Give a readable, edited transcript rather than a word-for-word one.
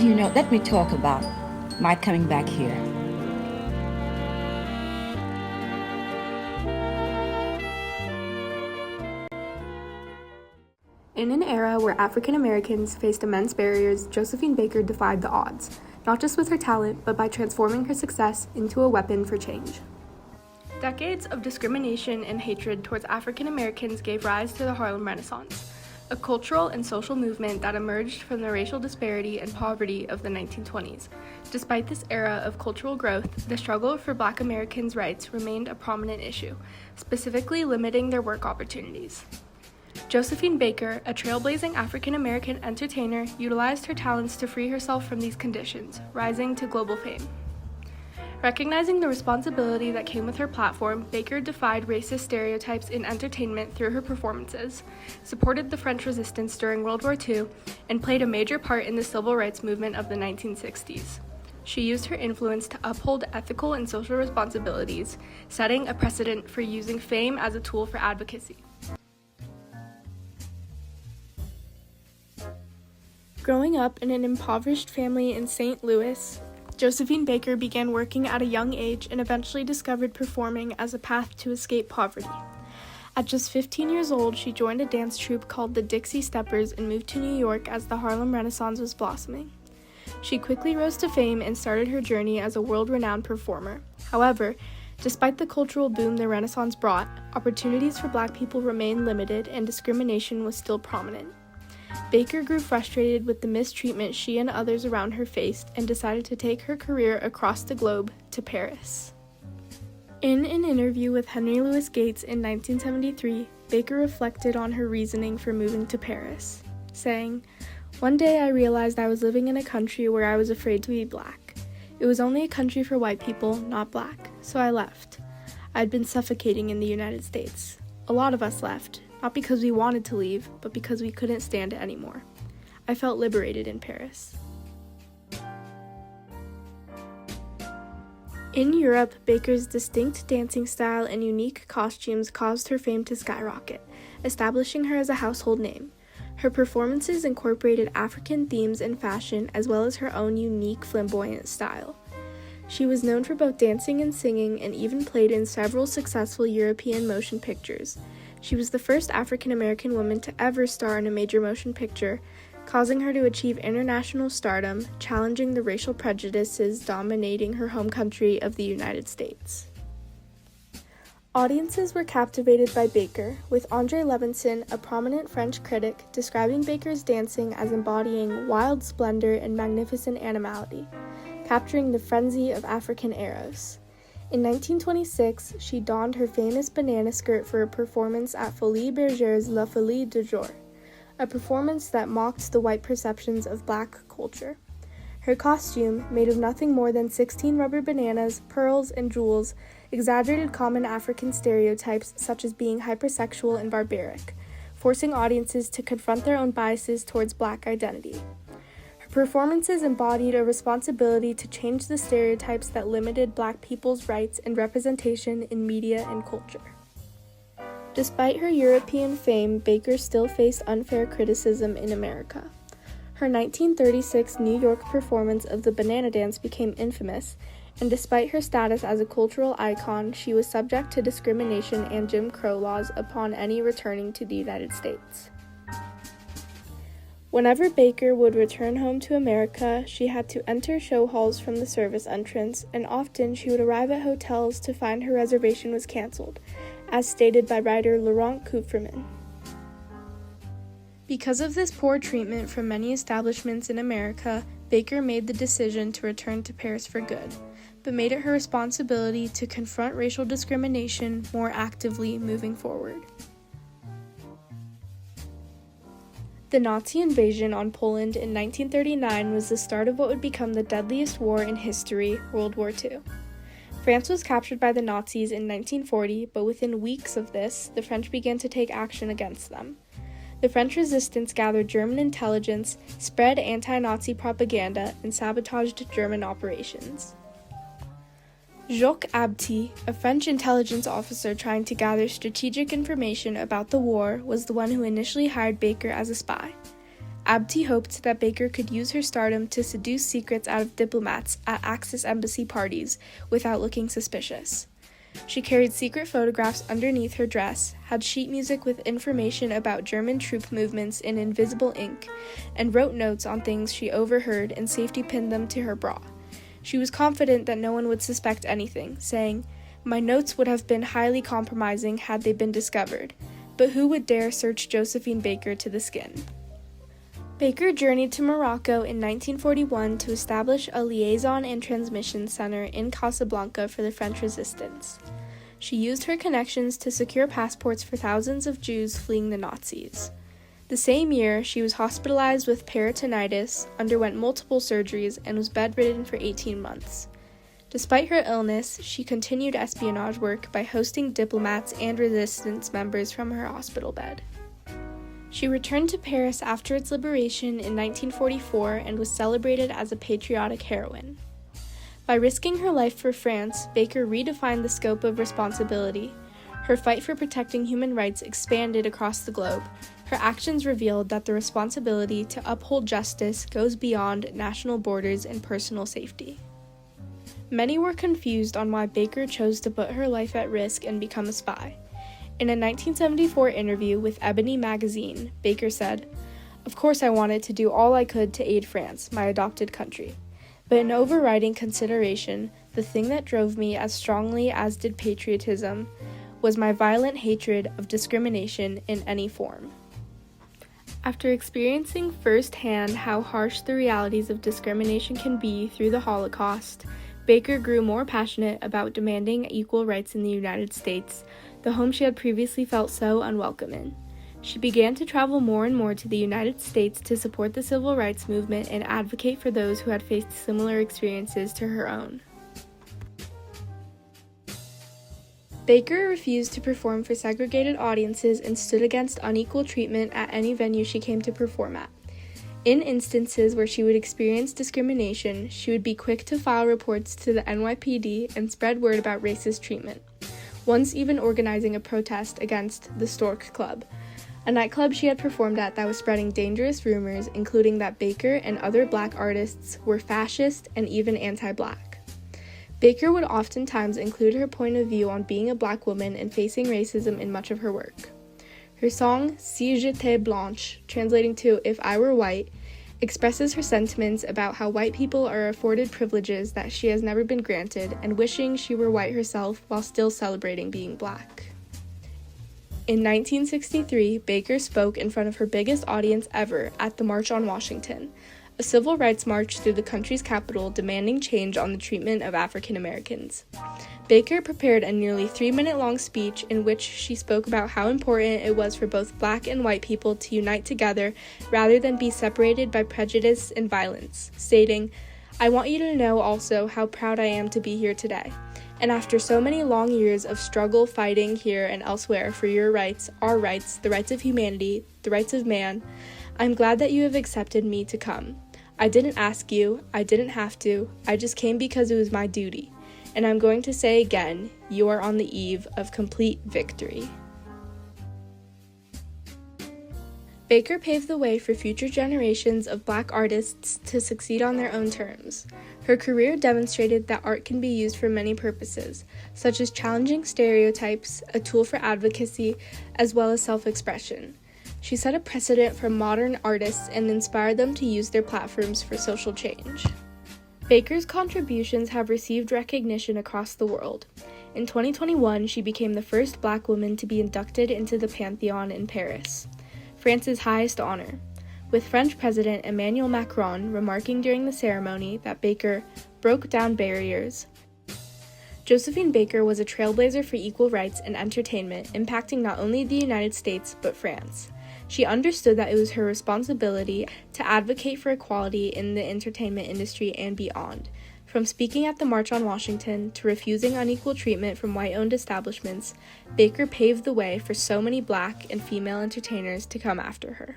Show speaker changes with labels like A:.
A: let me talk about my coming back here.
B: In an era where African Americans faced immense barriers, Josephine Baker defied the odds, not just with her talent, but by transforming her success into a weapon for change. Decades of discrimination and hatred towards African Americans gave rise to the Harlem Renaissance, a cultural and social movement that emerged from the racial disparity and poverty of the 1920s. Despite this era of cultural growth, the struggle for Black Americans' rights remained a prominent issue, specifically limiting their work opportunities. Josephine Baker, a trailblazing African-American entertainer, utilized her talents to free herself from these conditions, rising to global fame. Recognizing the responsibility that came with her platform, Baker defied racist stereotypes in entertainment through her performances, supported the French Resistance during World War II, and played a major part in the civil rights movement of the 1960s. She used her influence to uphold ethical and social responsibilities, setting a precedent for using fame as a tool for advocacy. Growing up in an impoverished family in St. Louis, Josephine Baker began working at a young age and eventually discovered performing as a path to escape poverty. At just 15 years old, she joined a dance troupe called the Dixie Steppers and moved to New York as the Harlem Renaissance was blossoming. She quickly rose to fame and started her journey as a world-renowned performer. However, despite the cultural boom the Renaissance brought, opportunities for Black people remained limited and discrimination was still prominent. Baker grew frustrated with the mistreatment she and others around her faced and decided to take her career across the globe to Paris. In an interview with Henry Louis Gates in 1973, Baker reflected on her reasoning for moving to Paris, saying, "One day I realized I was living in a country where I was afraid to be Black. It was only a country for white people, not Black, so I left. I'd been suffocating in the United States. A lot of us left. Not because we wanted to leave, but because we couldn't stand it anymore. I felt liberated in Paris." In Europe, Baker's distinct dancing style and unique costumes caused her fame to skyrocket, establishing her as a household name. Her performances incorporated African themes and fashion, as well as her own unique flamboyant style. She was known for both dancing and singing, and even played in several successful European motion pictures. She was the first African-American woman to ever star in a major motion picture, causing her to achieve international stardom, challenging the racial prejudices dominating her home country of the United States. Audiences were captivated by Baker, with André Levinson, a prominent French critic, describing Baker's dancing as embodying wild splendor and magnificent animality, capturing the frenzy of African eros. In 1926, she donned her famous banana skirt for a performance at Folies Bergère's La Folie du Jour, a performance that mocked the white perceptions of Black culture. Her costume, made of nothing more than 16 rubber bananas, pearls, and jewels, exaggerated common African stereotypes such as being hypersexual and barbaric, forcing audiences to confront their own biases towards Black identity. Performances embodied a responsibility to change the stereotypes that limited Black people's rights and representation in media and culture. Despite her European fame, Baker still faced unfair criticism in America. Her 1936 New York performance of the Banana Dance became infamous, and despite her status as a cultural icon, she was subject to discrimination and Jim Crow laws upon any returning to the United States. Whenever Baker would return home to America, she had to enter show halls from the service entrance, and often she would arrive at hotels to find her reservation was canceled, as stated by writer Laurent Kupferman. Because of this poor treatment from many establishments in America, Baker made the decision to return to Paris for good, but made it her responsibility to confront racial discrimination more actively moving forward. The Nazi invasion on Poland in 1939 was the start of what would become the deadliest war in history, World War II. France was captured by the Nazis in 1940, but within weeks of this, the French began to take action against them. The French resistance gathered German intelligence, spread anti-Nazi propaganda, and sabotaged German operations. Jacques Abti, a French intelligence officer trying to gather strategic information about the war, was the one who initially hired Baker as a spy. Abdi hoped that Baker could use her stardom to seduce secrets out of diplomats at Axis embassy parties without looking suspicious. She carried secret photographs underneath her dress, had sheet music with information about German troop movements in invisible ink, and wrote notes on things she overheard and safety pinned them to her bra. She was confident that no one would suspect anything, saying, "My notes would have been highly compromising had they been discovered, but who would dare search Josephine Baker to the skin?" Baker journeyed to Morocco in 1941 to establish a liaison and transmission center in Casablanca for the French resistance. She used her connections to secure passports for thousands of Jews fleeing the Nazis. The same year, she was hospitalized with peritonitis, underwent multiple surgeries, and was bedridden for 18 months. Despite her illness, she continued espionage work by hosting diplomats and resistance members from her hospital bed. She returned to Paris after its liberation in 1944 and was celebrated as a patriotic heroine. By risking her life for France, Baker redefined the scope of responsibility. Her fight for protecting human rights expanded across the globe. Her actions revealed that the responsibility to uphold justice goes beyond national borders and personal safety. Many were confused on why Baker chose to put her life at risk and become a spy. In a 1974 interview with Ebony magazine, Baker said, "Of course I wanted to do all I could to aid France, my adopted country. But an overriding consideration, the thing that drove me as strongly as did patriotism, was my violent hatred of discrimination in any form." After experiencing firsthand how harsh the realities of discrimination can be through the Holocaust, Baker grew more passionate about demanding equal rights in the United States, the home she had previously felt so unwelcome in. She began to travel more and more to the United States to support the civil rights movement and advocate for those who had faced similar experiences to her own. Baker refused to perform for segregated audiences and stood against unequal treatment at any venue she came to perform at. In instances where she would experience discrimination, she would be quick to file reports to the NYPD and spread word about racist treatment, once even organizing a protest against the Stork Club, a nightclub she had performed at that was spreading dangerous rumors, including that Baker and other black artists were fascist and even anti-black. Baker would oftentimes include her point of view on being a black woman and facing racism in much of her work. Her song, Si j'étais blanche, translating to If I Were White, expresses her sentiments about how white people are afforded privileges that she has never been granted and wishing she were white herself while still celebrating being black. In 1963, Baker spoke in front of her biggest audience ever at the March on Washington, a civil rights march through the country's capital demanding change on the treatment of African Americans. Baker prepared a nearly 3-minute-long speech in which she spoke about how important it was for both black and white people to unite together rather than be separated by prejudice and violence, stating, "I want you to know also how proud I am to be here today. And after so many long years of struggle fighting here and elsewhere for your rights, our rights, the rights of humanity, the rights of man, I'm glad that you have accepted me to come. I didn't ask you, I didn't have to, I just came because it was my duty. And I'm going to say again, you are on the eve of complete victory." Baker paved the way for future generations of black artists to succeed on their own terms. Her career demonstrated that art can be used for many purposes, such as challenging stereotypes, a tool for advocacy, as well as self-expression. She set a precedent for modern artists and inspired them to use their platforms for social change. Baker's contributions have received recognition across the world. In 2021, she became the first black woman to be inducted into the Pantheon in Paris, France's highest honor, with French President Emmanuel Macron remarking during the ceremony that Baker broke down barriers. Josephine Baker was a trailblazer for equal rights and entertainment, impacting not only the United States, but France. She understood that it was her responsibility to advocate for equality in the entertainment industry and beyond. From speaking at the March on Washington to refusing unequal treatment from white-owned establishments, Baker paved the way for so many black and female entertainers to come after her.